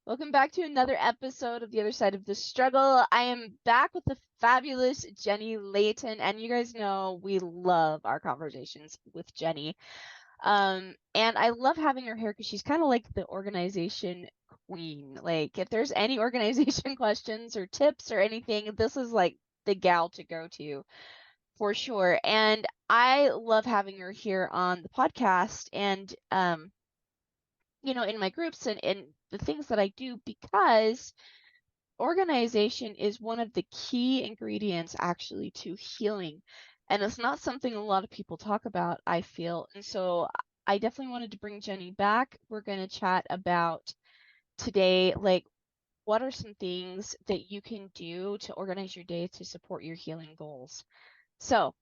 Welcome back to another episode of The Other Side of the Struggle. I am back with the fabulous Jenny Layton, and you guys know we love our conversations with Jenny. And I love having her here because she's kind of like the organization queen. Like, if there's any organization questions or tips or anything, this is like the gal to go to for sure. And I love having her here on the podcast and in my groups and the things that I do because organization is one of the key ingredients actually to healing. And it's not something a lot of people talk about, I feel. And so I definitely wanted to bring Jenny back. We're going to chat about today, like, what are some things that you can do to organize your day to support your healing goals? So,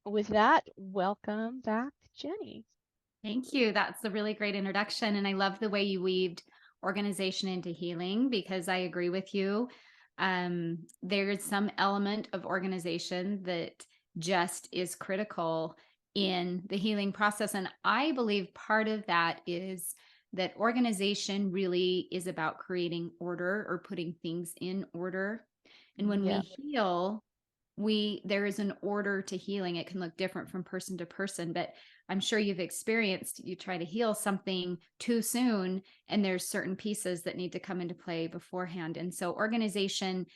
with that, welcome back, Jenny. Thank you. That's a really great introduction. And I love the way you weaved organization into healing because I agree with you. There's some element of organization that just is critical in the healing process. And I believe part of that is that organization really is about creating order or putting things in order. And when we Yeah. heal, there is an order to healing. It can look different from person to person, but I'm sure you've experienced, you try to heal something too soon and there's certain pieces that need to come into play beforehand. And so organization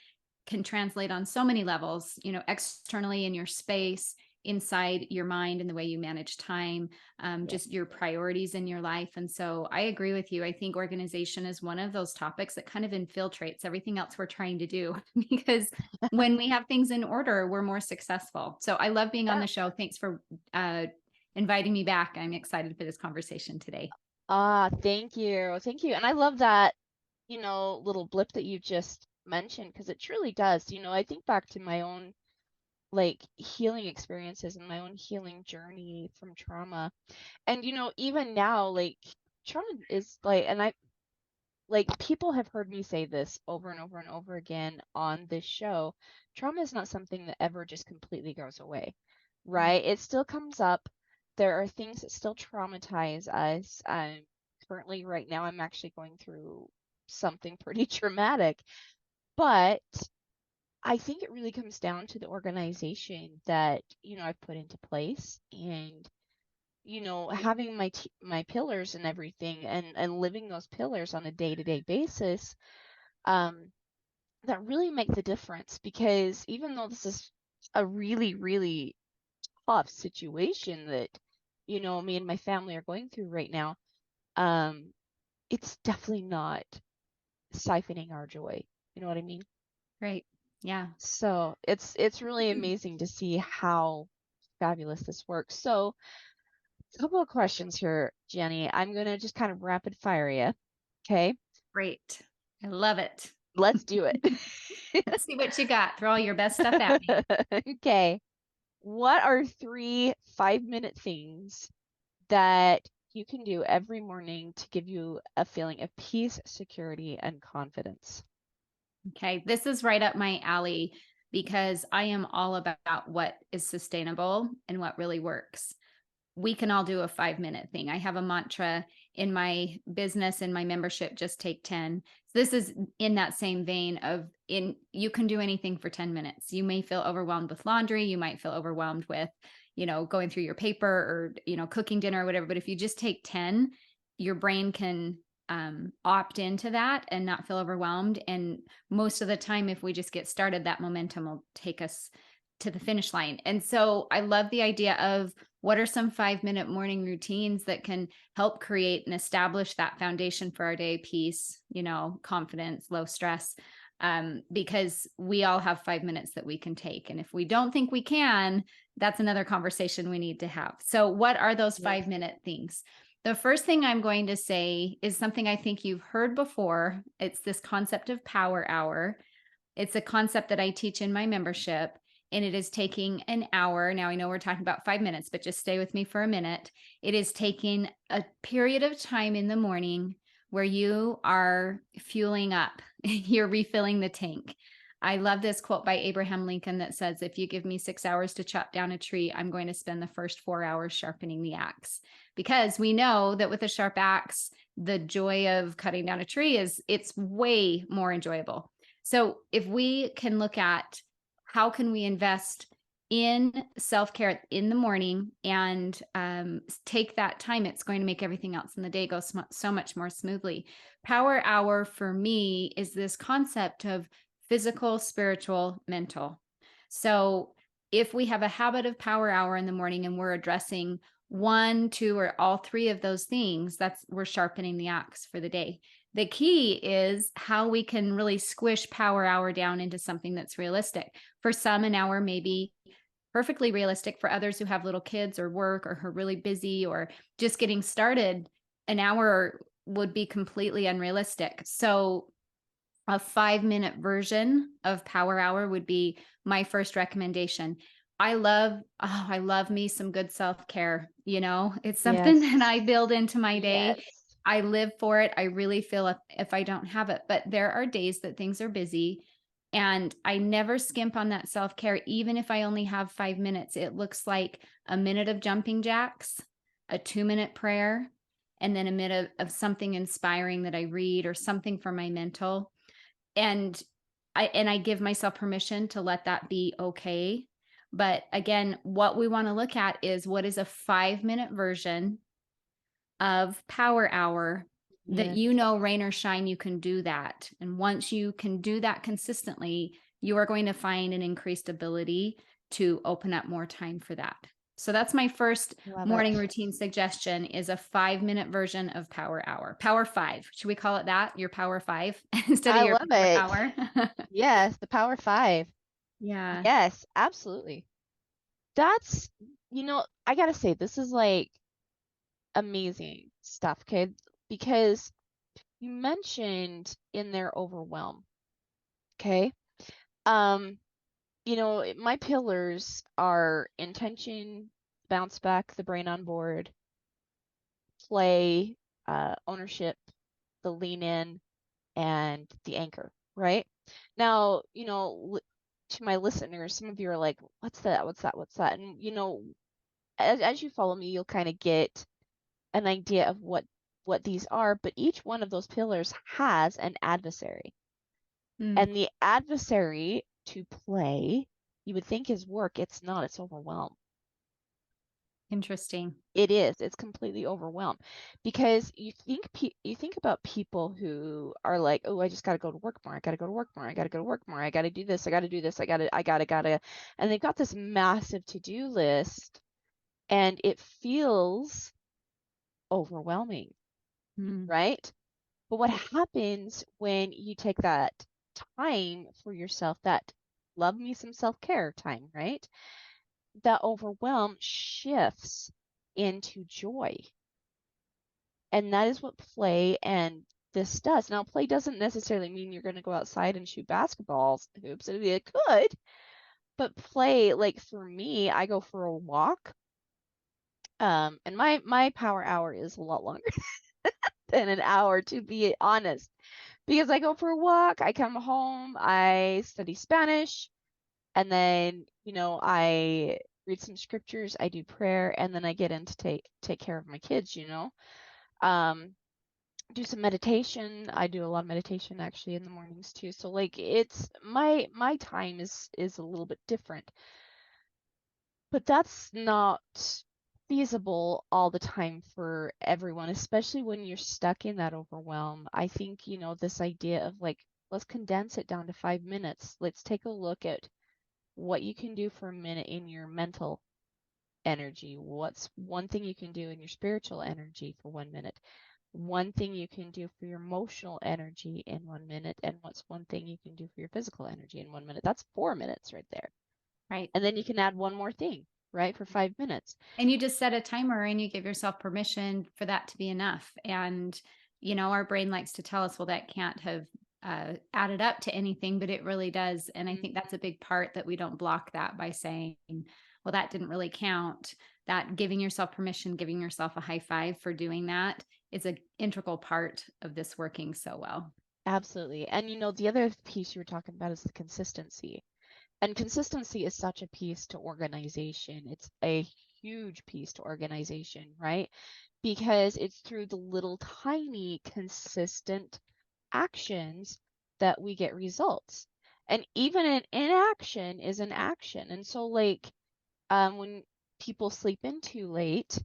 can translate on so many levels, externally in your space, inside your mind and the way you manage time, just your priorities in your life. And so I agree with you. I think organization is one of those topics that kind of infiltrates everything else we're trying to do because when we have things in order, we're more successful. So I love being on Yeah. the show. Thanks for inviting me back. I'm excited for this conversation today. Thank you. Thank you. And I love that, little blip that you just mentioned because it truly does. I think back to my own like healing experiences and my own healing journey from trauma. And even now, like trauma is like, and I like people have heard me say this over and over and over again on this show. Trauma is not something that ever just completely goes away, right? It still comes up. There are things that still traumatize us. Currently, right now, I'm actually going through something pretty traumatic, but I think it really comes down to the organization that, I've put into place and, having my pillars and everything and living those pillars on a day-to-day basis, um, that really make the difference because even though this is a really, really tough situation that, me and my family are going through right now, um, it's definitely not siphoning our joy. You know what I mean? Great. Yeah. So it's really amazing to see how fabulous this works. So a couple of questions here, Jenny. I'm gonna just kind of rapid fire you. Okay, Great. I love it. let's do it. Let's see what you got. Throw all your best stuff at me. Okay, what are 3 5-minute things that you can do every morning to give you a feeling of peace, security, and confidence? Okay. This is right up my alley because I am all about what is sustainable and what really works. We can all do a 5-minute thing. I have a mantra in my business, in my membership, just take 10. So this is in that same vein of you can do anything for 10 minutes. You may feel overwhelmed with laundry. You might feel overwhelmed with, going through your paper or, cooking dinner or whatever. But if you just take 10, your brain can opt into that and not feel overwhelmed. And most of the time, if we just get started, that momentum will take us to the finish line. And so I love the idea of what are some 5-minute morning routines that can help create and establish that foundation for our day: peace, confidence, low stress. Because we all have 5 minutes that we can take. And if we don't think we can, that's another conversation we need to have. So, what are those Yeah. 5-minute things? The first thing I'm going to say is something I think you've heard before. It's this concept of power hour. It's a concept that I teach in my membership, and it is taking an hour. Now, I know we're talking about 5 minutes, but just stay with me for a minute. It is taking a period of time in the morning where you are fueling up, you're refilling the tank. I love this quote by Abraham Lincoln that says, if you give me 6 hours to chop down a tree, I'm going to spend the first 4 hours sharpening the axe. Because we know that with a sharp axe, the joy of cutting down a tree is it's way more enjoyable. So if we can look at how can we invest in self-care in the morning and take that time, it's going to make everything else in the day go so much more smoothly. Power hour for me is this concept of physical, spiritual, mental. So if we have a habit of power hour in the morning and we're addressing one, two, or all three of those things, that's we're sharpening the axe for the day. The key is how we can really squish power hour down into something that's realistic. For some, an hour may be perfectly realistic. For others who have little kids or work or who are really busy or just getting started, an hour would be completely unrealistic. So a 5-minute version of power hour would be my first recommendation. I love me some good self-care. It's something that Yes. I build into my day. Yes. I live for it. I really feel if I don't have it, but there are days that things are busy and I never skimp on that self-care. Even if I only have 5 minutes, it looks like a minute of jumping jacks, a 2-minute prayer, and then a minute of something inspiring that I read or something for my mental. And I give myself permission to let that be okay. But again, what we want to look at is what is a 5-minute version of power hour that Yes. rain or shine, you can do that. And once you can do that consistently, you are going to find an increased ability to open up more time for that. So that's my first Love morning it. routine suggestion is a 5-minute version of power hour. Power five. Should we call it that? Your power five instead of I your love power it. hour? Yes, the power five. Yeah. Yes, absolutely. That's, I gotta say, this is like amazing stuff, okay? Because you mentioned in their overwhelm, okay? Um, my pillars are intention, bounce back, the brain on board, play, ownership, the lean in, and the anchor, right? Now, to my listeners, some of you are like, what's that? What's that? What's that? And, as you follow me, you'll kind of get an idea of what these are, but each one of those pillars has an adversary. Mm, And the adversary to play, you would think is work. It's not, it's overwhelm. interesting. It is. It's completely overwhelmed because you think about people who are like, oh, I just got to go to work more. I got to go to work more. I got to go to work more. I got to do this. I got to do this. I got to, and they've got this massive to-do list and it feels overwhelming, Mm, right? But what happens when you take that time for yourself, that love me some self-care time, right? That overwhelm shifts into joy. And that is what play and this does. Now, play doesn't necessarily mean you're going to go outside and shoot basketballs, hoops. It could, but play, like for me, I go for a walk. And my power hour is a lot longer than an hour, to be honest, because I go for a walk, I come home, I study Spanish, and then, I read some scriptures, I do prayer, and then I get in to take care of my kids. Um, do some meditation. I do a lot of meditation actually in the mornings too. So like it's my time is a little bit different. But that's not feasible all the time for everyone, especially when you're stuck in that overwhelm. I think, this idea of like, let's condense it down to 5 minutes. Let's take a look at what you can do for a minute in your mental energy. What's one thing you can do in your spiritual energy for 1 minute? One thing you can do for your emotional energy in 1 minute, and what's one thing you can do for your physical energy in 1 minute? That's 4 minutes right there. right. And then you can add one more thing, right, for 5 minutes. And you just set a timer and you give yourself permission for that to be enough. And, our brain likes to tell us, well, that can't have added up to anything, but it really does. And I think that's a big part that we don't block that by saying, well, that didn't really count. That giving yourself permission, giving yourself a high five for doing that is an integral part of this working so well. Absolutely. And the other piece you were talking about is the consistency. And consistency is such a piece to organization. It's a huge piece to organization, right? because it's through the little tiny consistent actions that we get results. And even an inaction is an action. And so like when people sleep in too late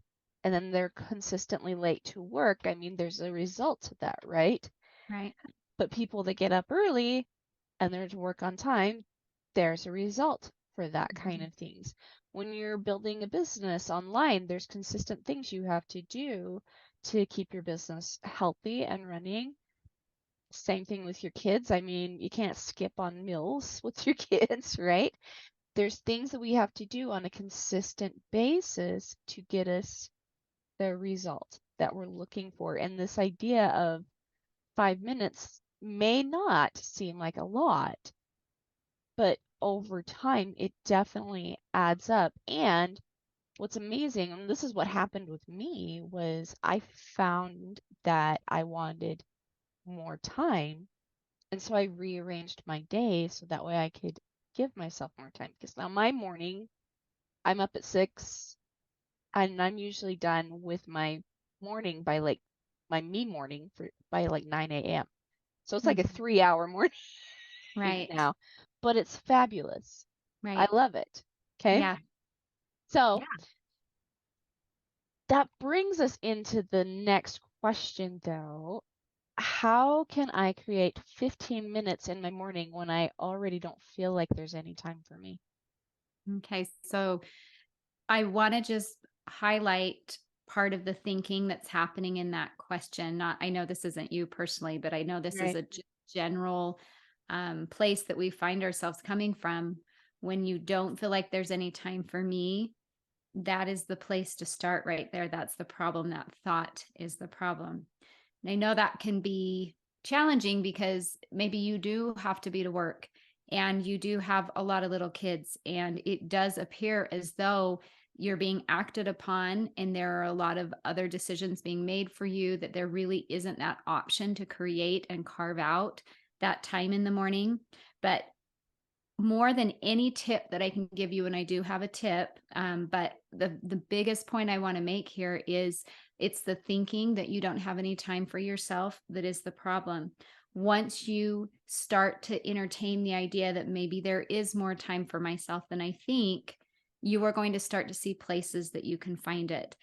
and then they're consistently late to work, I mean there's a result to that, right? Right. But people that get up early and they're to work on time, there's a result for that kind Mhm. of things. When you're building a business online, there's consistent things you have to do to keep your business healthy and running. Same thing with your kids. I mean, you can't skip on meals with your kids, right? There's things that we have to do on a consistent basis to get us the result that we're looking for. And this idea of 5 minutes may not seem like a lot, but over time, it definitely adds up. And what's amazing, and this is what happened with me, was I found that I wanted more time. And so I rearranged my day so that way I could give myself more time. Because now my morning, I'm up at 6 and I'm usually done with my morning by like my me morning for by like 9 a.m. So it's like a Mhm. 3 hour morning Right. now, but it's fabulous. I Right. love it. Okay. Yeah. So Yeah. that brings us into the next question though. How can I create 15 minutes in my morning when I already don't feel like there's any time for me? Okay. So I want to just highlight part of the thinking that's happening in that question. Not, I know this isn't you personally, but I know this is Right. a general place that we find ourselves coming from. When you don't feel like there's any time for me, that is the place to start right there. That's the problem. That thought is the problem. And I know that can be challenging because maybe you do have to be to work and you do have a lot of little kids, and it does appear as though you're being acted upon and there are a lot of other decisions being made for you, that there really isn't that option to create and carve out that time in the morning. But more than any tip that I can give you, and I do have a tip, but the biggest point I want to make here is it's the thinking that you don't have any time for yourself that is the problem. Once you start to entertain the idea that maybe there is more time for myself than I think, you are going to start to see places that you can find it.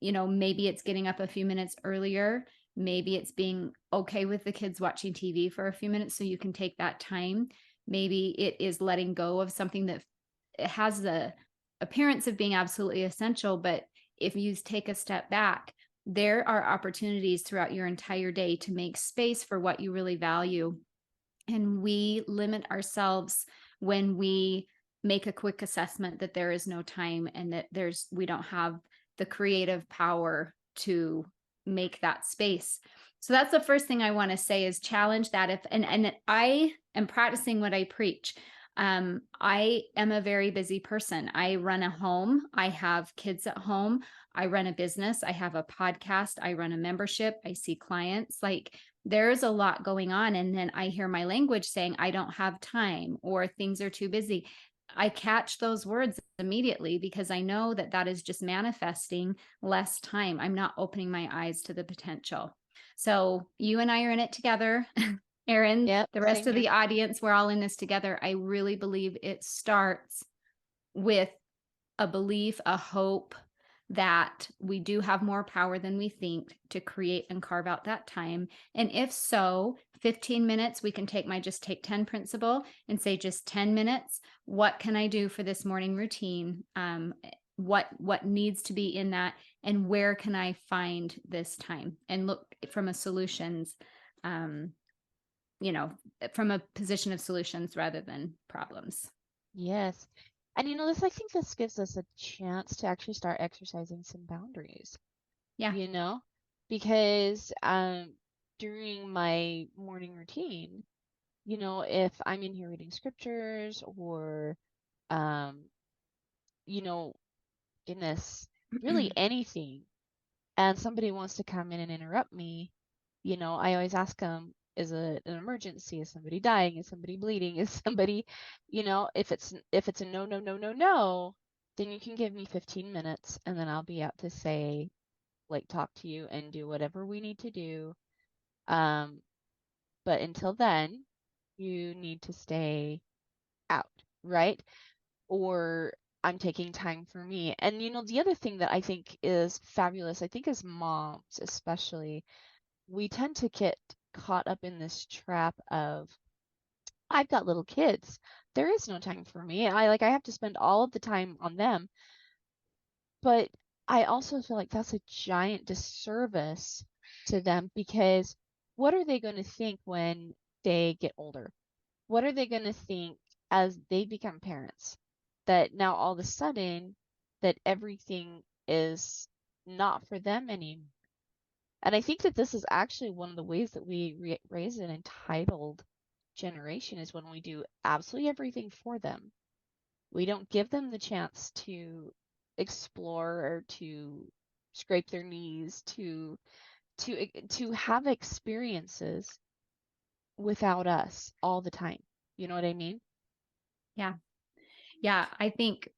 Maybe it's getting up a few minutes earlier. Maybe it's being okay with the kids watching TV for a few minutes so you can take that time. Maybe it is letting go of something that has the appearance of being absolutely essential, but if you take a step back, there are opportunities throughout your entire day to make space for what you really value. And we limit ourselves when we make a quick assessment that there is no time and that we don't have the creative power to make that space. So that's the first thing I want to say is challenge that. If and I am practicing what I preach. I am a very busy person. I run a home. I have kids at home. I run a business. I have a podcast. I run a membership. I see clients. Like, there's a lot going on. And then I hear my language saying, I don't have time or things are too busy. I catch those words immediately because I know that that is just manifesting less time. I'm not opening my eyes to the potential. So you and I are in it together. Erin, Yep. the rest Same of here. the audience, we're all in this together. I really believe it starts with a belief, a hope that we do have more power than we think to create and carve out that time. And if so, 15 minutes, we can take my just take 10 principle and say just 10 minutes. What can I do for this morning routine? What needs to be in that, and where can I find this time, and look from a solutions, um, from a position of solutions rather than problems. Yes. And this, I think this gives us a chance to actually start exercising some boundaries, Yeah. you know, because during my morning routine, if I'm in here reading scriptures or um, you know, goodness, really anything, and somebody wants to come in and interrupt me, I always ask them, is it an emergency? Is somebody dying? Is somebody bleeding? Is somebody, if it's a no, no, no, no, no, then you can give me 15 minutes and then I'll be out to say, like talk to you and do whatever we need to do. Um, but until then, you need to stay out, right? Or I'm taking time for me. And the other thing that I think is fabulous, I think as moms especially, we tend to get caught up in this trap of I've got little kids. There is no time for me. I have to spend all of the time on them. But I also feel like that's a giant disservice to them because what are they going to think when they get older? What are they going to think as they become parents? That now all of a sudden that everything is not for them anymore. And I think that this is actually one of the ways that we raise an entitled generation is when we do absolutely everything for them. We don't give them the chance to explore or to scrape their knees, to have experiences without us all the time. You know what I mean? Yeah. Yeah, I think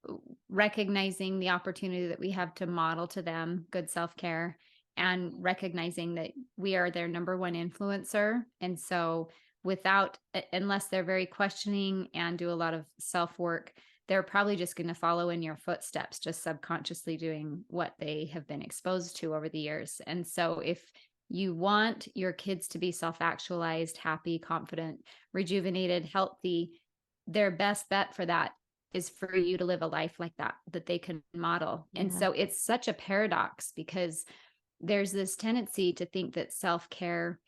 recognizing the opportunity that we have to model to them good self care and Mhm. recognizing that we are their number one influencer. And so, unless they're very questioning and do a lot of self work, they're probably just going to follow in your footsteps, just subconsciously doing what they have been exposed to over the years. And so, if you want your kids to be self actualized, happy, confident, rejuvenated, healthy, their best bet for that is for you to live a life like that they can model. And Yeah. so it's such a paradox because there's this tendency to think that self-care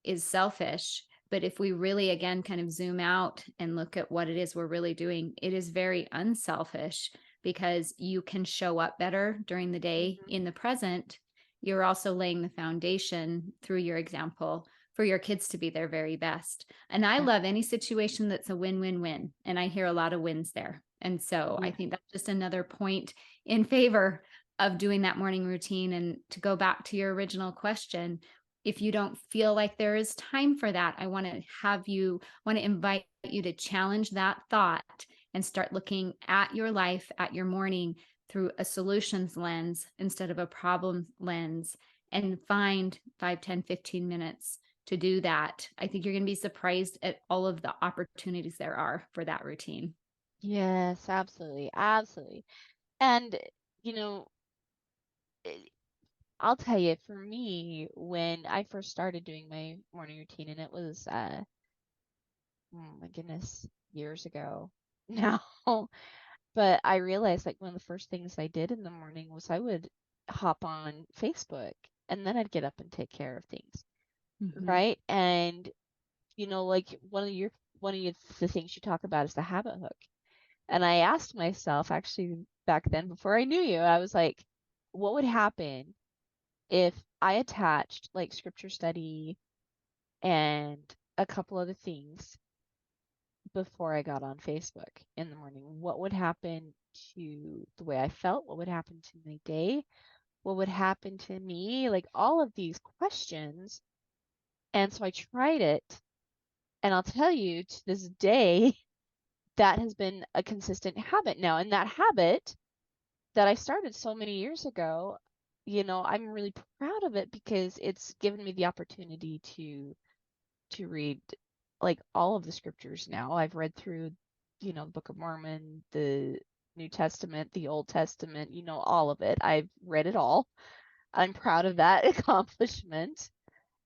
is selfish. But if we really, again, kind of zoom out and look at what it is we're really doing, it is very unselfish because you can show up better during the day Hmm. in the present. You're also laying the foundation through your example for your kids to be their very best. And I Yeah. love any situation that's a win win win. And I hear a lot of wins there. And so I Yeah. think that's just another point in favor of doing that morning routine. And to go back to your original question, if you don't feel like there is time for that, I want to invite you to challenge that thought and start looking at your life, at your morning through a solutions lens instead of a problem lens, and find 5, 10, 15 minutes to do that. I think you're going to be surprised at all of the opportunities there are for that routine. Yes, absolutely. Absolutely. And, you know, eh, I'll tell you, for me, when I first started doing my morning routine, and it was, oh my goodness, years ago now, but I realized like one of the first things I did in the morning was I would hop on Facebook and then I'd get up and take care of things, Mm-hmm. right? And like the things you talk about is the habit hook. And I asked myself actually back then before I knew you, I was like, what would happen if I attached like scripture study and a couple other things before I got on Facebook in the morning? What would happen to the way I felt? What would happen to my day? What would happen to me? Like all of these questions. And so I tried it, and I'll tell you to this day, that has been a consistent habit now. And that habit that I started so many years ago, I'm really proud of it because it's given me the opportunity to read like all of the scriptures now. I've read through, the Book of Mormon, the New Testament, the Old Testament, all of it. I've read it all. I'm proud of that accomplishment.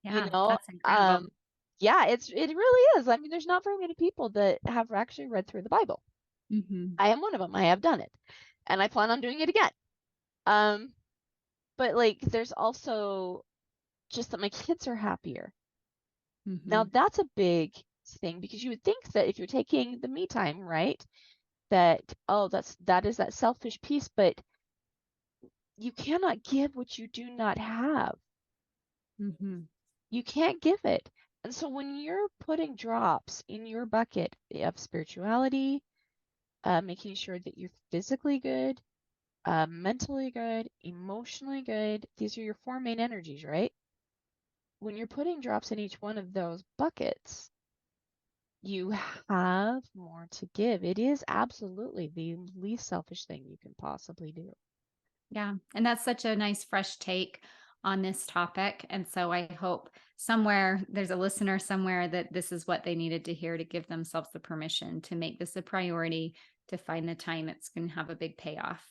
You Yeah, know, that's incredible. yeah, it really is. I mean, there's not very many people that have actually read through the Bible. Mm-hmm. I am one of them. I have done it, and I plan on doing it again. Um, but like, there's also just that my kids are happier. Now, Mm-hmm. that's a big thing because you would think that if you're taking the me time, right, that oh, that is that selfish piece, but you cannot give what you do not have. Mm-hmm. You can't give it. And so when you're putting drops in your bucket of spirituality, making sure that you're physically good, mentally good, emotionally good, these are your four main energies, right? When you're putting drops in each one of those buckets, you have more to give. It is absolutely the least selfish thing you can possibly do. Yeah. And that's such a nice, fresh take on this topic. And so I hope somewhere there's a listener somewhere that this is what they needed to hear to give themselves the permission to make this a priority, to find the time. It's going to have a big payoff.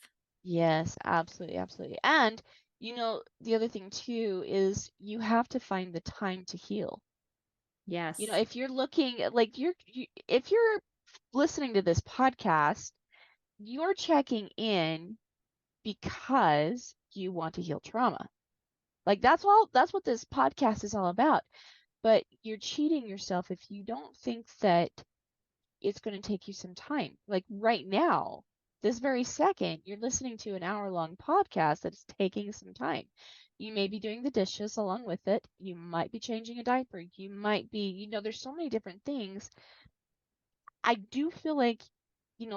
Yes, absolutely, absolutely. And the other thing too is you have to find the time to heal. Yes, If you're looking like if you're listening to this podcast, you're checking in because you want to heal trauma. Like that's what this podcast is all about. But you're cheating yourself if you don't think that it's going to take you some time. Like right now, this very second, you're listening to an hour-long podcast that's taking some time. You may be doing the dishes along with it. You might be changing a diaper. You might be, there's so many different things. I do feel like,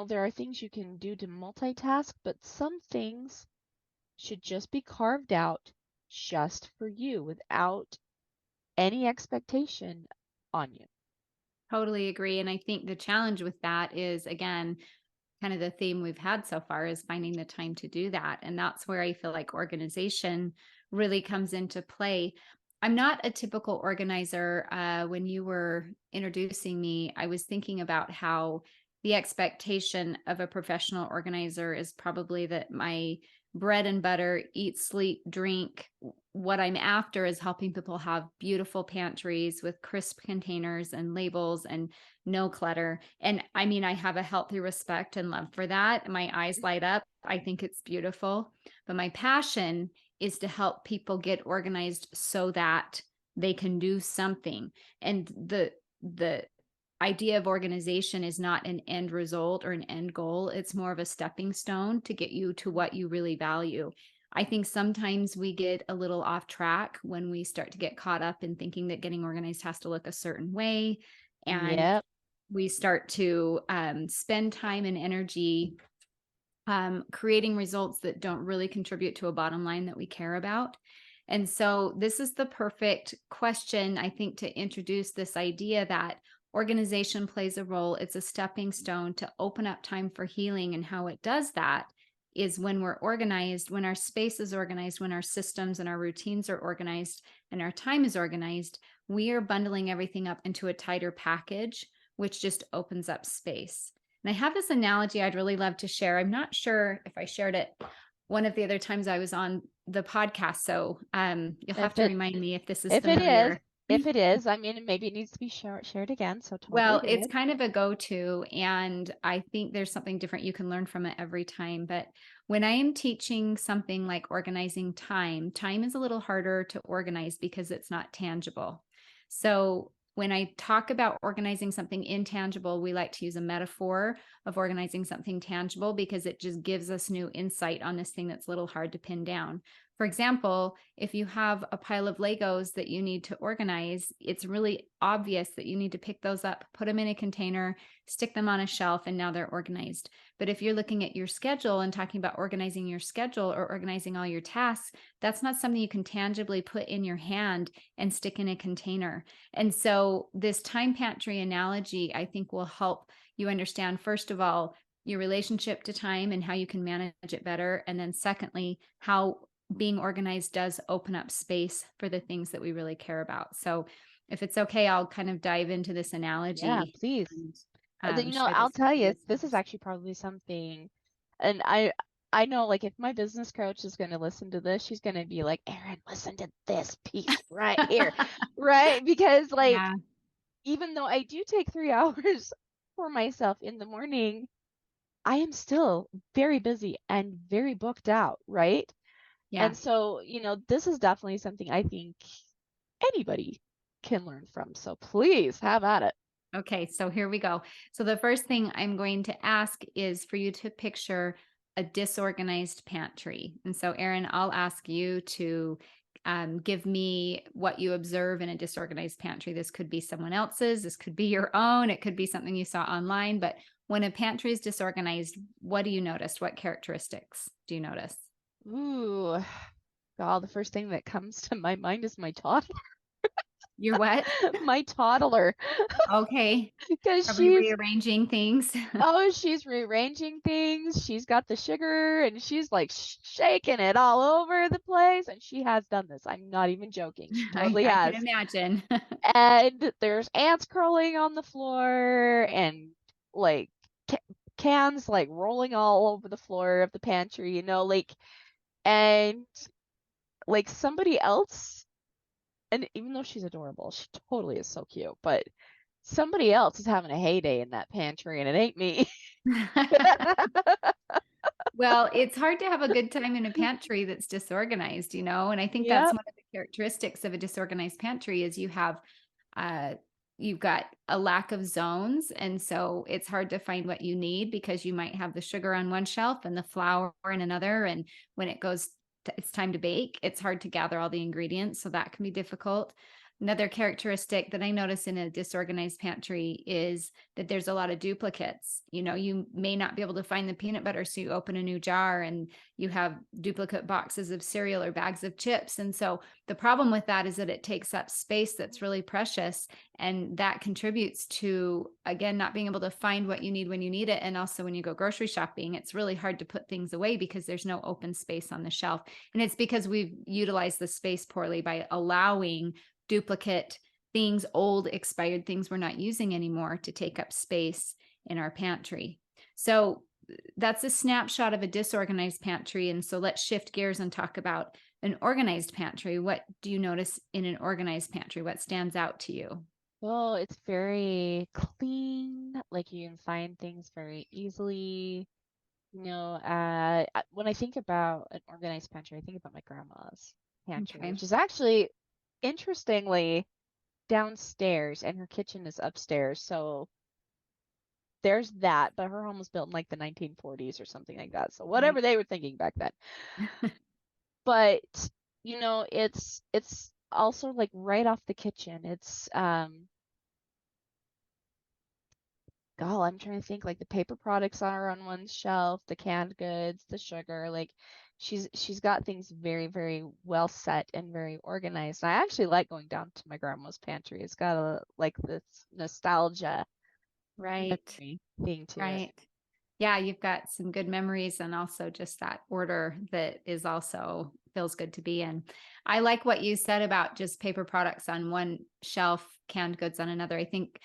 there are things you can do to multitask, but some things should just be carved out just for you without any expectation on you. totally agree. And I think the challenge with that is, again, kind of the theme we've had so far is finding the time to do that. And that's where I feel like organization really comes into play. I'm not a typical organizer. When you were introducing me, I was thinking about how the expectation of a professional organizer is probably that my bread and butter, eat, sleep, drink. What I'm after is helping people have beautiful pantries with crisp containers and labels and no clutter. And I mean, I have a healthy respect and love for that. My eyes light up. I think it's beautiful. But my passion is to help people get organized so that they can do something. And the idea of organization is not an end result or an end goal. It's more of a stepping stone to get you to what you really value. I think sometimes we get a little off track when we start to get caught up in thinking that getting organized has to look a certain way. And Yep. we start to spend time and energy creating results that don't really contribute to a bottom line that we care about. And so this is the perfect question, I think, to introduce this idea that organization plays a role. It's a stepping stone to open up time for healing. And how it does that is when we're organized, when our space is organized, when our systems and our routines are organized and our time is organized, we are bundling everything up into a tighter package, which just opens up space. And I have this analogy I'd really love to share. I'm not sure if I shared it one of the other times I was on the podcast. So you'll have If to it remind me if this is if it is, familiar. if it is, I mean, maybe it needs to be shared again. So totally Well, it's good. kind of a go-to, and I think there's something different you can learn from it every time. But when I am teaching something like organizing time, time is a little harder to organize because it's not tangible. So when I talk about organizing something intangible, we like to use a metaphor of organizing something tangible because it just gives us new insight on this thing that's a little hard to pin down. For example, if you have a pile of Legos that you need to organize, it's really obvious that you need to pick those up, put them in a container, stick them on a shelf, and now they're organized. But if you're looking at your schedule and talking about organizing your schedule or organizing all your tasks, that's not something you can tangibly put in your hand and stick in a container. And so this time pantry analogy, I think, will help you understand, first of all, your relationship to time and how you can manage it better. And then secondly, how being organized does open up space for the things that we really care about. So if it's okay, I'll kind of dive into this Yeah, analogy please. and share I'll this with tell the you, this is listeners. actually probably something, and I know like if my business coach is going to listen to this, she's going to be like, Erin, listen to this piece right here, right? Because like Yeah, even though I do take 3 hours for myself in the morning, I am still very busy and very booked out, right? yeah. And so, this is definitely something I think anybody can learn from. So please have at it. Okay, so here we go. So the first thing I'm going to ask is for you to picture a disorganized pantry. And so, Erin, I'll ask you to give me what you observe in a disorganized pantry. This could be someone else's, this could be your own, it could be something you saw online. But when a pantry is disorganized, what do you notice? What characteristics do you notice? Ooh, God, the first thing that comes to my mind is my toddler. Your what? My toddler, Okay. because Probably she's rearranging things. oh, she's rearranging things. She's got the sugar and she's like shaking it all over the place. And she has done this. I'm not even joking. She totally I can has. imagine. And there's ants crawling on the floor and like ca cans like rolling all over the floor of the pantry, and like somebody else, and even though she's adorable, she totally is so cute, but somebody else is having a heyday in that pantry and it ain't me. Well, it's hard to have a good time in a pantry that's disorganized, and I think that's Yep. one of the characteristics of a disorganized pantry is uh you've got a lack of zones, and so it's hard to find what you need because you might have the sugar on one shelf and the flour in another, and when it's time to bake, it's hard to gather all the ingredients, so that can be difficult. Another characteristic that I notice in a disorganized pantry is that there's a lot of duplicates. You may not be able to find the peanut butter, so you open a new jar and you have duplicate boxes of cereal or bags of chips. And so the problem with that is that it takes up space that's really precious. And that contributes to, again, not being able to find what you need when you need it. And also when you go grocery shopping, it's really hard to put things away because there's no open space on the shelf. And it's because we've utilized the space poorly by allowing duplicate things, old expired things we're not using anymore, to take up space in our pantry. So that's a snapshot of a disorganized pantry. And so let's shift gears and talk about an organized pantry. What do you notice in an organized pantry? What stands out to you? Well, it's very clean, like you can find things very easily. When I think about an organized pantry, I think about my grandma's pantry, Okay. which is actually interestingly downstairs and her kitchen is upstairs. So there's that, but her home was built in like the 1940s or something like that. So Right. whatever they were thinking back then. But it's also like right off the kitchen. It's God, I'm trying to think, like the paper products are on one shelf, the canned goods, the sugar, like she's got things very, very well set and very organized. And I actually like going down to my grandma's pantry. It's got a like this nostalgia Right. memory thing to it. Right. Yeah, you've got some good memories and also just that order that is also feels good to be in. I like what you said about just paper products on one shelf, canned goods on another. I think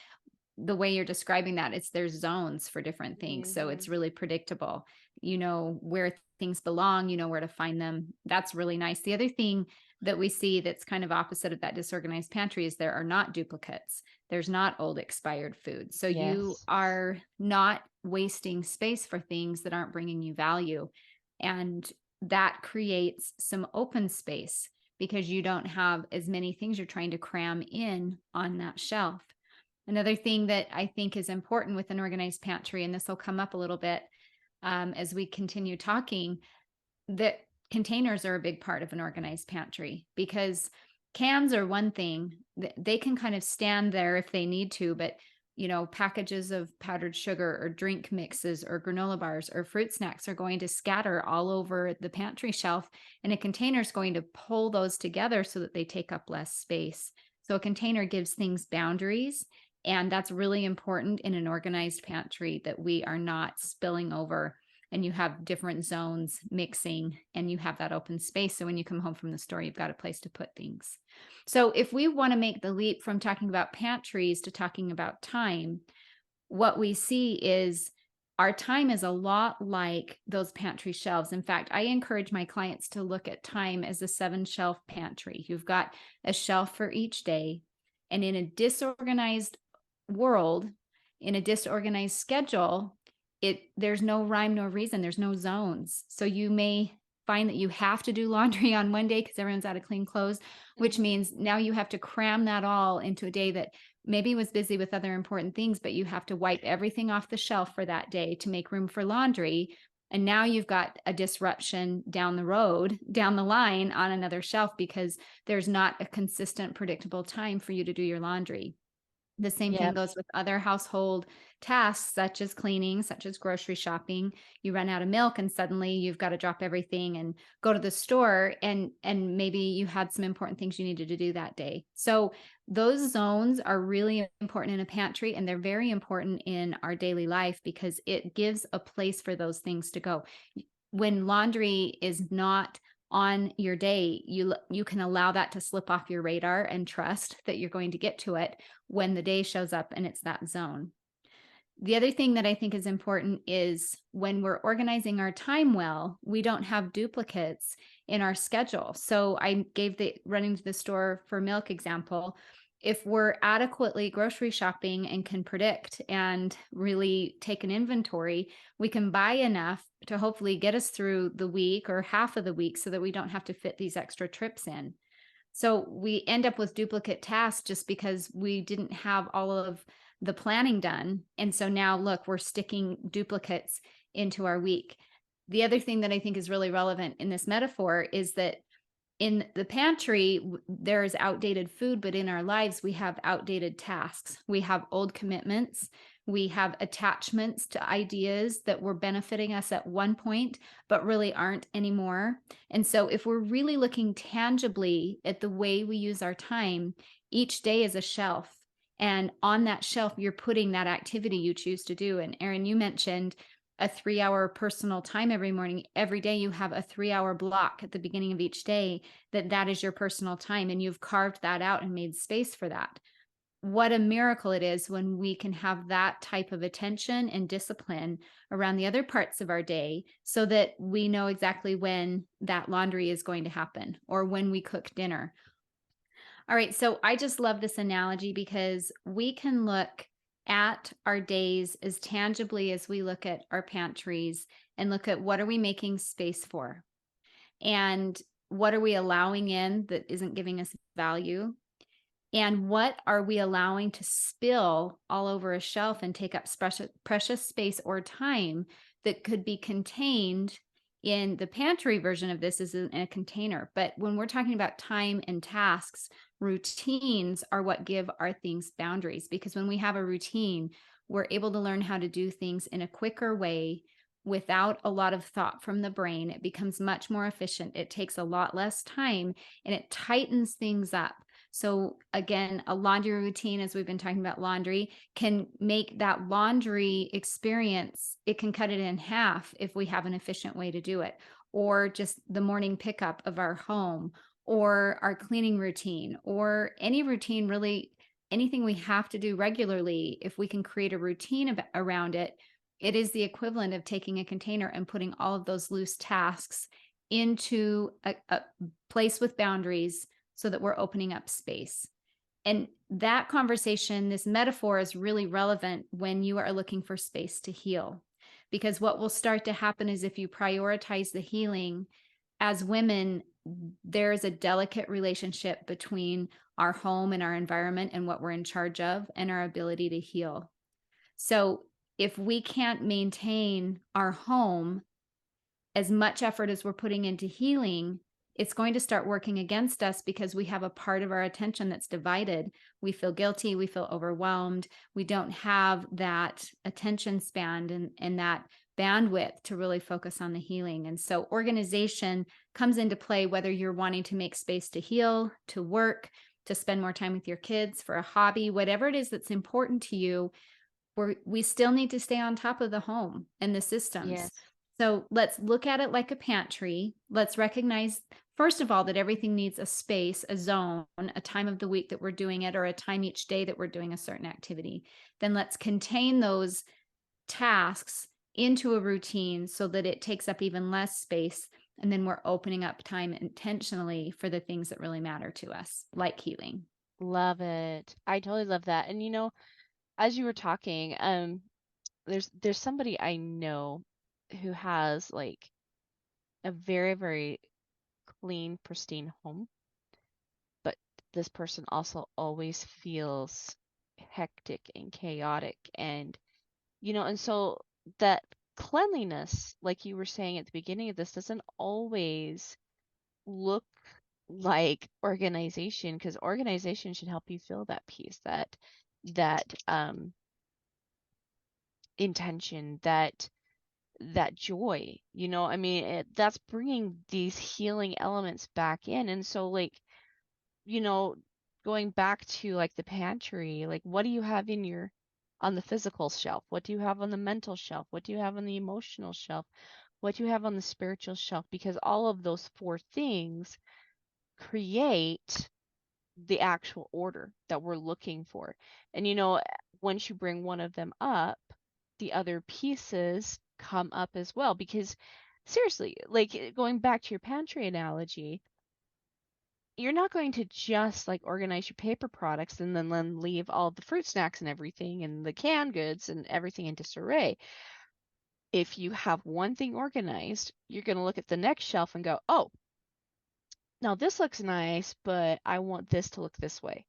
the way you're describing that, it's there's zones for different things. So Hmm. it's really predictable. You know where things belong, you know where to find them. That's really nice. The other thing that we see that's kind of opposite of that disorganized pantry is there are not duplicates. There's not old expired food. So you Yes. are not wasting space for things that aren't bringing you value. And that creates some open space because you don't have as many things you're trying to cram in on that shelf. Another thing that I think is important with an organized pantry, and this will come up a little bit as we continue talking, that containers are a big part of an organized pantry because cans are one thing. They can kind of stand there if they need to, but packages of powdered sugar or drink mixes or granola bars or fruit snacks are going to scatter all over the pantry shelf, and a container is going to pull those together so that they take up less space. So a container gives things boundaries, and that's really important in an organized pantry, that we are not spilling over and you have different zones mixing and you have that open space. So when you come home from the store, you've got a place to put things. So if we want to make the leap from talking about pantries to talking about time, what we see is our time is a lot like those pantry shelves. In fact, I encourage my clients to look at time as a 7-shelf pantry. You've got a shelf for each day. And in a disorganized world, in a disorganized schedule, there's no rhyme nor reason. There's no zones. So you may find that you have to do laundry on one day because everyone's out of clean clothes, which Hmm. means now you have to cram that all into a day that maybe was busy with other important things, but you have to wipe everything off the shelf for that day to make room for laundry. And now you've got a disruption down the road, down the line on another shelf because there's not a consistent, predictable time for you to do your laundry. The same thing Yep. goes with other household tasks, such as cleaning, such as grocery shopping. You run out of milk and suddenly you've got to drop everything and go to the store, and maybe you had some important things you needed to do that day. So those zones are really important in a pantry, and they're very important in our daily life because it gives a place for those things to go. When laundry is not on your day, you can allow that to slip off your radar and trust that you're going to get to it when the day shows up and it's that zone. The other thing that I think is important is when we're organizing our time well, we don't have duplicates in our schedule. So I gave the running to the store for milk example. If we're adequately grocery shopping and can predict and really take an inventory, we can buy enough to hopefully get us through the week or half of the week so that we don't have to fit these extra trips in. So we end up with duplicate tasks just because we didn't have all of the planning done. And so now, look, we're sticking duplicates into our week. The other thing that I think is really relevant in this metaphor is that in the pantry, there is outdated food, but in our lives, we have outdated tasks. We have old commitments. We have attachments to ideas that were benefiting us at one point, but really aren't anymore. And so, if we're really looking tangibly at the way we use our time, each day is a shelf. And on that shelf, you're putting that activity you choose to do. And Erin, you mentioned a 3-hour personal time every morning. Every day you have a 3-hour block at the beginning of each day that is your personal time, and you've carved that out and made space for that. What a miracle it is when we can have that type of attention and discipline around the other parts of our day so that we know exactly when that laundry is going to happen or when we cook dinner. All right, so I just love this analogy because we can look at our days as tangibly as we look at our pantries and look at what are we making space for, and what are we allowing in that isn't giving us value, and what are we allowing to spill all over a shelf and take up precious space or time that could be contained in the pantry version of this is in a container. But when we're talking about time and tasks, routines are what give our things boundaries, because when we have a routine, we're able to learn how to do things in a quicker way without a lot of thought from the brain. It becomes much more efficient. It takes a lot less time and it tightens things up. So again, a laundry routine, as we've been talking about laundry, can make that laundry experience, it can cut it in half if we have an efficient way to do it, or just the morning pickup of our home, or our cleaning routine, or any routine, really anything we have to do regularly. If we can create a routine around it, it is the equivalent of taking a container and putting all of those loose tasks into a place with boundaries so that we're opening up space. And that conversation, this metaphor, is really relevant when you are looking for space to heal. Because what will start to happen is if you prioritize the healing, as women, there's a delicate relationship between our home and our environment and what we're in charge of and our ability to heal. So if we can't maintain our home, as much effort as we're putting into healing, it's going to start working against us because we have a part of our attention that's divided. We feel guilty, we feel overwhelmed, we don't have that attention span and that bandwidth to really focus on the healing. And so organization comes into play, whether you're wanting to make space to heal, to work, to spend more time with your kids, for a hobby, whatever it is that's important to you. We still need to stay on top of the home and the systems. Yes. So let's look at it like a pantry. Let's recognize, first of all, that everything needs a space, a zone, a time of the week that we're doing it, or a time each day that we're doing a certain activity. Then let's contain those tasks into a routine so that it takes up even less space. And then we're opening up time intentionally for the things that really matter to us, like healing. Love it. I totally love that. And as you were talking, there's somebody I know who has like a very, very clean, pristine home, but this person also always feels hectic and chaotic, and so that cleanliness, like you were saying at the beginning of this, doesn't always look like organization, because organization should help you feel that peace, that that intention, that joy, you know. I mean, that's bringing these healing elements back in. And so, like, you know, going back to like the pantry, like, what do you have in your on the physical shelf? What do you have on the mental shelf? What do you have on the emotional shelf? What do you have on the spiritual shelf? Because all of those four things create the actual order that we're looking for. And you know, once you bring one of them up, the other pieces come up as well. Because seriously, like, going back to your pantry analogy, you're not going to just like organize your paper products and then leave all the fruit snacks and everything and the canned goods and everything in disarray. If you have one thing organized, you're going to look at the next shelf and go, oh, now this looks nice, but I want this to look this way.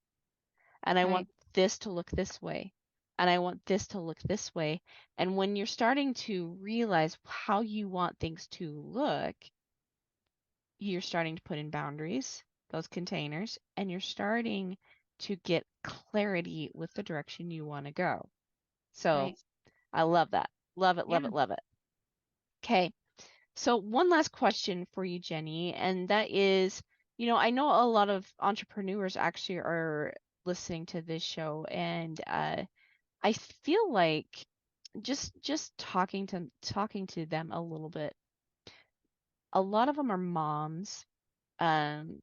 And I Right. want this to look this way. And I want this to look this way. And when you're starting to realize how you want things to look, you're starting to put in boundaries, those containers, and you're starting to get clarity with the direction you want to go. So Right. I love that. Love it, love Yeah. it, love it. Okay. So one last question for you, Jenny, and that is, you know, I know a lot of entrepreneurs actually are listening to this show, and I feel like just talking to them a little bit. A lot of them are moms, um,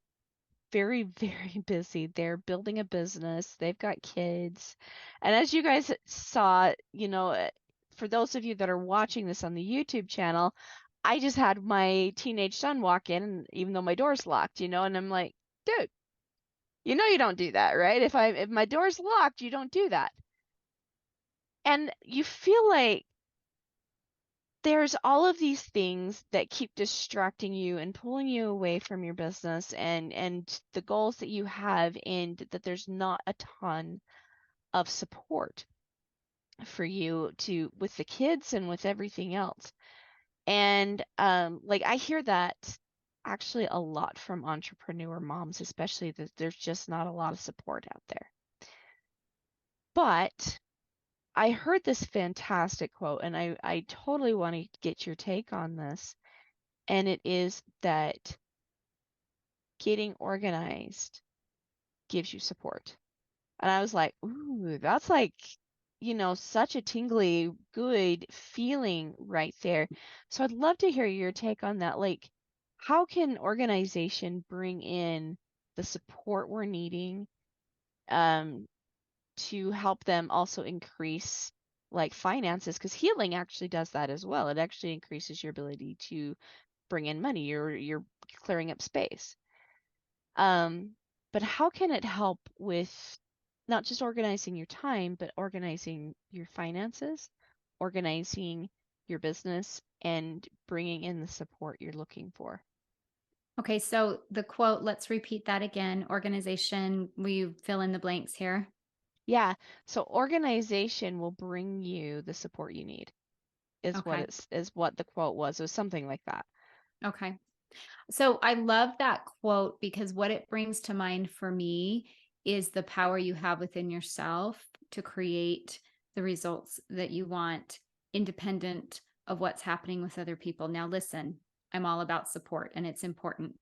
very, very busy. They're building a business, they've got kids. And as you guys saw, you know, for those of you that are watching this on the YouTube channel, I just had my teenage son walk in, and even though my door's locked, you know, and I'm like, dude, you know you don't do that, right? If my door's locked, you don't do that. And you feel like there's all of these things that keep distracting you and pulling you away from your business and the goals that you have, and that there's not a ton of support for you to with the kids and with everything else. And like, I hear that actually a lot from entrepreneur moms, especially, that there's just not a lot of support out there. But I heard this fantastic quote, and I totally want to get your take on this. And it is that getting organized gives you support. And I was like, ooh, that's like, you know, such a tingly, good feeling right there. So I'd love to hear your take on that. Like, how can organization bring in the support we're needing, um, to help them also increase like finances? Because healing actually does that as well. It actually increases your ability to bring in money. You're clearing up space. Um, but how can it help with not just organizing your time, but organizing your finances, organizing your business, and bringing in the support you're looking for? Okay. So the quote, let's repeat that again. Organization, will you fill in the blanks here? Yeah, so organization will bring you the support you need, Okay. is what the quote was. It was something like that. Okay. So I love that quote because what it brings to mind for me is the power you have within yourself to create the results that you want, independent of what's happening with other people. Now, listen, I'm all about support and it's important.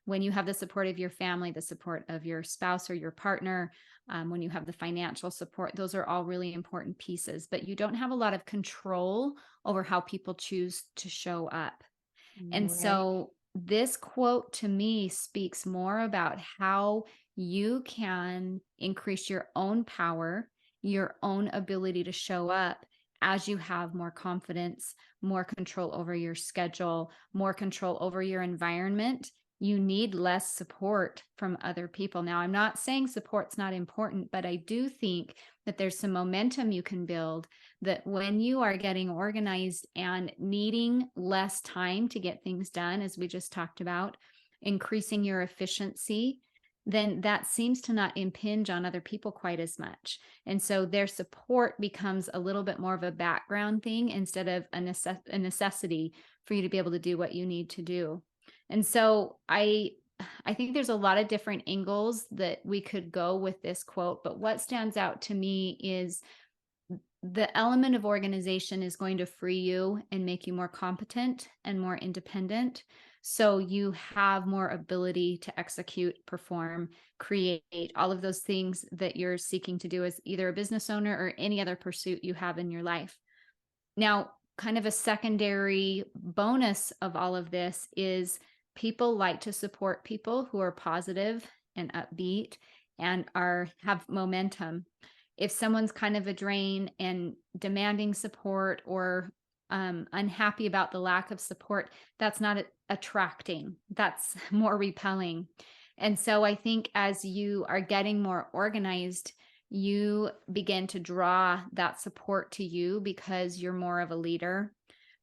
When you have the support of your family, the support of your spouse or your partner, when you have the financial support, those are all really important pieces, but you don't have a lot of control over how people choose to show up. And Right. so this quote to me speaks more about how you can increase your own power, your own ability to show up as you have more confidence, more control over your schedule, more control over your environment. You need less support from other people. Now, I'm not saying support's not important, but I do think that there's some momentum you can build, that when you are getting organized and needing less time to get things done, as we just talked about, increasing your efficiency, then that seems to not impinge on other people quite as much. And so their support becomes a little bit more of a background thing instead of a necessity for you to be able to do what you need to do. And so I I think there's a lot of different angles that we could go with this quote, but what stands out to me is the element of organization is going to free you and make you more competent and more independent. So you have more ability to execute, perform, create all of those things that you're seeking to do as either a business owner or any other pursuit you have in your life. Now, kind of a secondary bonus of all of this is people like to support people who are positive and upbeat and are have momentum. If someone's kind of a drain and demanding support or unhappy about the lack of support, that's not attracting. That's more repelling. And so I think as you are getting more organized, you begin to draw that support to you because you're more of a leader,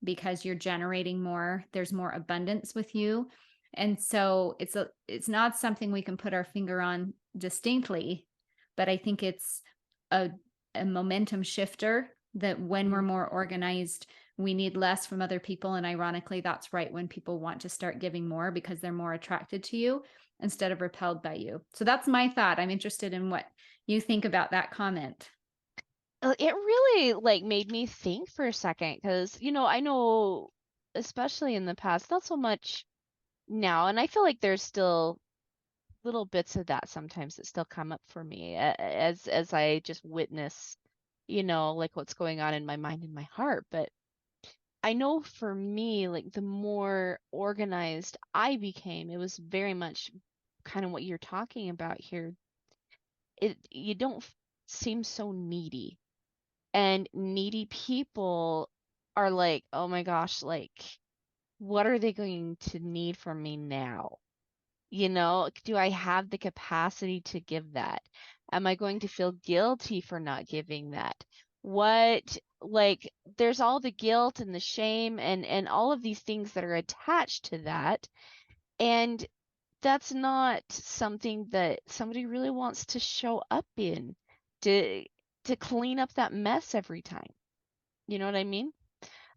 because you're generating more, there's more abundance with you. And so it's not something we can put our finger on distinctly, but I think it's a, a momentum shifter that when we're Mm. more organized, we need less from other people. And ironically, that's right when people want to start giving more because they're more attracted to you instead of repelled by you. So that's my thought. I'm interested in what you think about that comment. It really like made me think for a second because, I know, especially in the past, not so much now, and I feel like there's still little bits of that sometimes that still come up for me as I just witness, like what's going on in my mind and my heart. But I know for me, like the more organized I became, it was very much kind of what you're talking about here. You don't seem so needy, and needy people are like, oh my gosh, like what are they going to need from me now? Do I have the capacity to give that? Am I going to feel guilty for not giving that? Like, there's all the guilt and the shame and all of these things that are attached to that. And that's not something that somebody really wants to show up in to to clean up that mess every time. You know what I mean?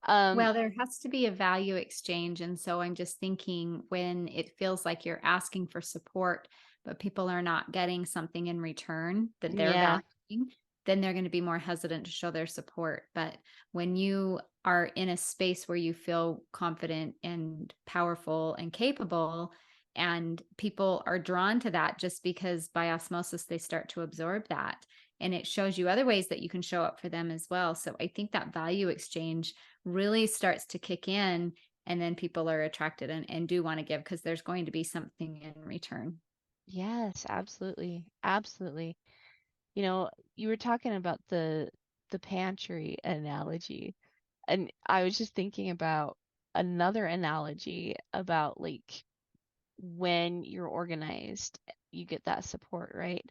Um, Well, there has to be a value exchange. And so I'm just thinking when it feels like you're asking for support, but people are not getting something in return that they're yeah. valuing, then they're going to be more hesitant to show their support. But when you are in a space where you feel confident and powerful and capable, and people are drawn to that just because by osmosis they start to absorb that. And it shows you other ways that you can show up for them as well. So I think that value exchange really starts to kick in, and then people are attracted and do want to give because there's going to be something in return. Yes, absolutely. Absolutely. You were talking about the pantry analogy, and I was just thinking about another analogy about like when you're organized, you get that support, right?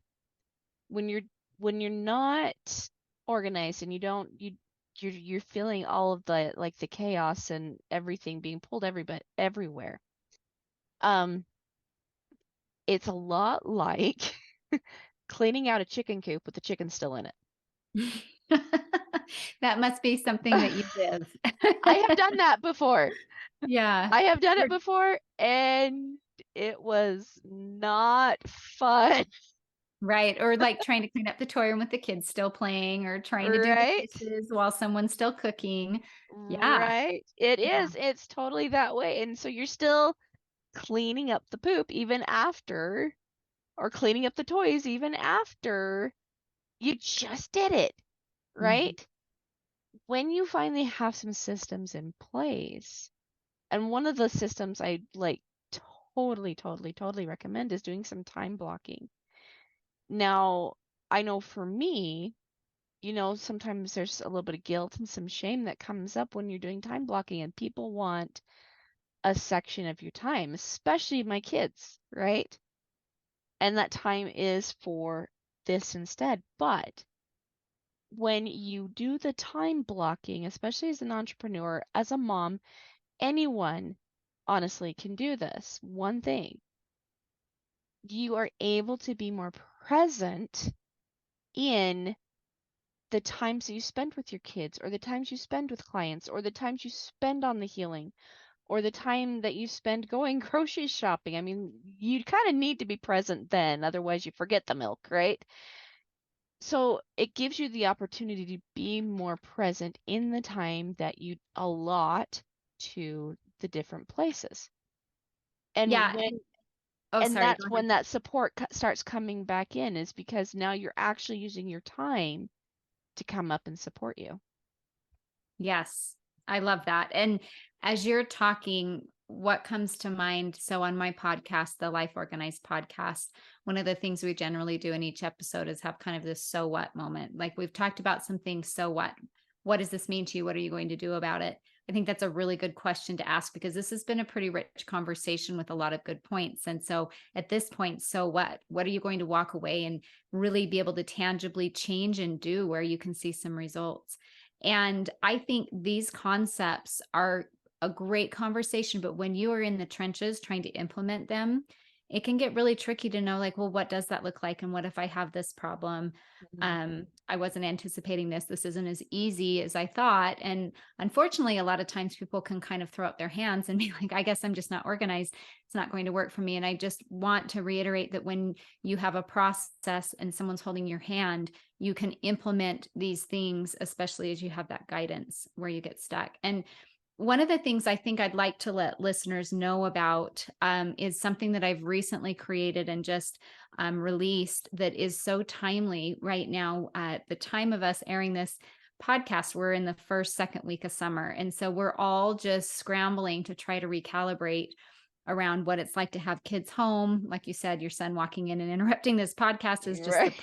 When you're when you're not organized and you're feeling all of the like the chaos and everything being pulled everywhere. Um, it's a lot like cleaning out a chicken coop with the chicken still in it. That must be something that you live. I have done that before. Yeah. I have done it Or- before, and it was not fun, Right. Or like trying to clean up the toy room with the kids still playing or trying to do the right? dishes while someone's still cooking. Yeah. Right. It Yeah. is. It's totally that way. And so you're still cleaning up the poop even after, or cleaning up the toys even after you just did it, Mhm. right? When you finally have some systems in place, and one of the systems I like totally, totally, totally recommend is doing some time blocking. Now, I know for me, sometimes there's a little bit of guilt and some shame that comes up when you're doing time blocking, and people want a section of your time, especially my kids, right? And that time is for this instead. But when you do the time blocking, especially as an entrepreneur, as a mom, anyone honestly can do this. One thing, you are able to be more present in the times that you spend with your kids, or the times you spend with clients, or the times you spend on the healing, or the time that you spend going grocery shopping. I mean, you kind of need to be present then, otherwise you forget the milk, right? So it gives you the opportunity to be more present in the time that you allot to the different places. And Yeah. when Oh, and sorry. that's Go ahead. when that support starts coming back in, is because now you're actually using your time to come up and support you. Yes, I love that. And as you're talking, what comes to mind? So, on my podcast, the Life Organized podcast, one of the things we generally do in each episode is have kind of this so what moment. Like we've talked about some things, so what? What does this mean to you? What are you going to do about it? I think that's a really good question to ask because this has been a pretty rich conversation with a lot of good points. And so, at this point, so what? What are you going to walk away and really be able to tangibly change and do where you can see some results? And I think these concepts are a great conversation, but when you are in the trenches trying to implement them, it can get really tricky to know, like, well, what does that look like? And what if I have this problem? Mhm. I wasn't anticipating this. This isn't as easy as I thought. And unfortunately, a lot of times people can kind of throw up their hands and be like, I guess I'm just not organized. It's not going to work for me. And I just want to reiterate that when you have a process and someone's holding your hand, you can implement these things, especially as you have that guidance where you get stuck. And one of the things I think I'd like to let listeners know about is something that I've recently created and just released that is so timely right now. At the time of us airing this podcast, we're in the second week of summer. And so we're all just scrambling to try to recalibrate around what it's like to have kids home. Like you said, your son walking in and interrupting this podcast is just the Right.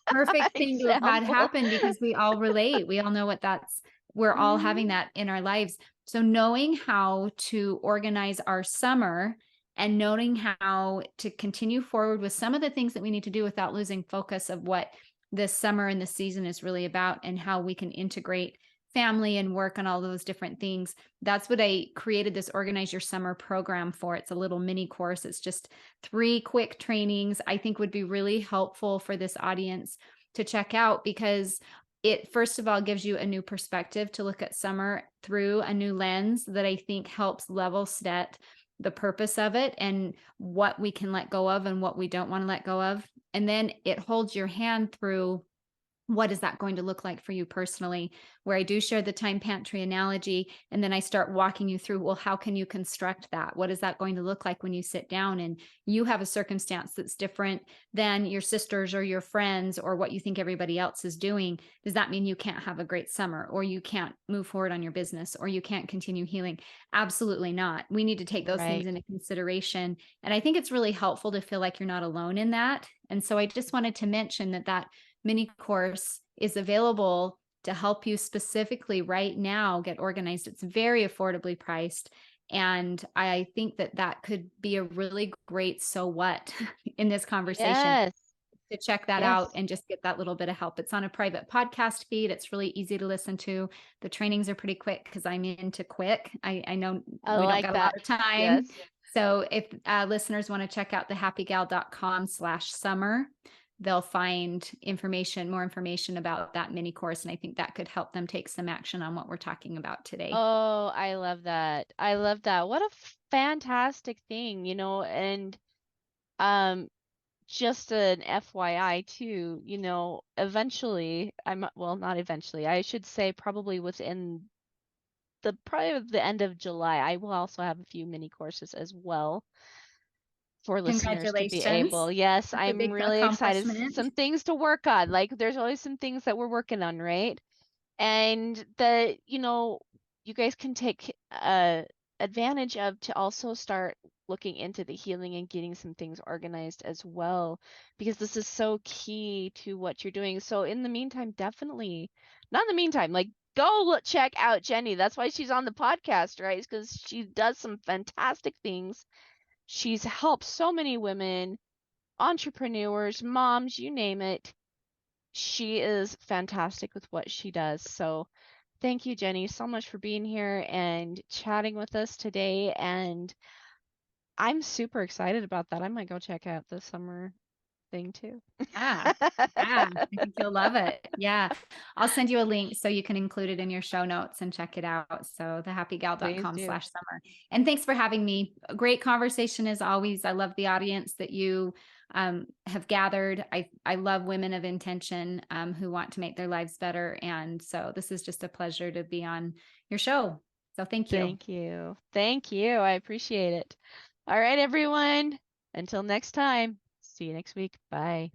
perfect thing to have had Example. happen because we all relate. We all know what that's, we're all having Mhm. that in our lives. So knowing how to organize our summer and knowing how to continue forward with some of the things that we need to do without losing focus of what this summer and the season is really about and how we can integrate family and work and all those different things. That's what I created this Organize Your Summer program for. It's a little mini course. It's just 3 quick trainings I think would be really helpful for this audience to check out because it first of all gives you a new perspective to look at summer through a new lens that I think helps level set the purpose of it and what we can let go of and what we don't want to let go of. And then it holds your hand through what is that going to look like for you personally, where I do share the time pantry analogy and then I start walking you through, well, how can you construct that? What is that going to look like when you sit down and you have a circumstance that's different than your sisters or your friends or what you think everybody else is doing? Does that mean you can't have a great summer or you can't move forward on your business or you can't continue healing? Absolutely not. We need to take those things Right. into consideration, and I think it's really helpful to feel like you're not alone in that. And so I just wanted to mention that mini course is available to help you specifically right now get organized. It's very affordably priced. And I think that could be a really great so what in this conversation Yes. to check that out Yes. and just get that little bit of help. It's on a private podcast feed. It's really easy to listen to. The trainings are pretty quick because I'm into quick. I know I we don't like got a lot that. of time. Yes. So if listeners want to check out thehappygal.com/summer, they'll find more information about that mini course. And I think that could help them take some action on what we're talking about today. Oh, I love that. I love that. What a fantastic thing, and um just an FYI too, eventually well, not eventually. I should say probably within probably the end of July, I will also have a few mini courses as well for listeners to be Congratulations. able. Yes, That's a I'm big really excited. accomplishment. Some things to work on. Like there's always some things that we're working on, right? And that, you guys can take advantage of to also start looking into the healing and getting some things organized as well, because this is so key to what you're doing. So in the meantime, definitely, not in the meantime, like go check out Jenny. That's why she's on the podcast, right? Because she does some fantastic things. She's helped so many women, entrepreneurs, moms, you name it. She is fantastic with what she does. So thank you, Jenny, so much for being here and chatting with us today. And I'm super excited about that. I might go check out this summer. thing too. Yeah. Yeah. I think you'll love it. Yeah. I'll send you a link so you can include it in your show notes and check it out. So Please do. thehappygal.com/summer. And thanks for having me. A great conversation as always. I love the audience that you have gathered. I love women of intention who want to make their lives better. And so this is just a pleasure to be on your show. So thank you. Thank you. Thank you. I appreciate it. All right, everyone. Until next time. See you next week. Bye.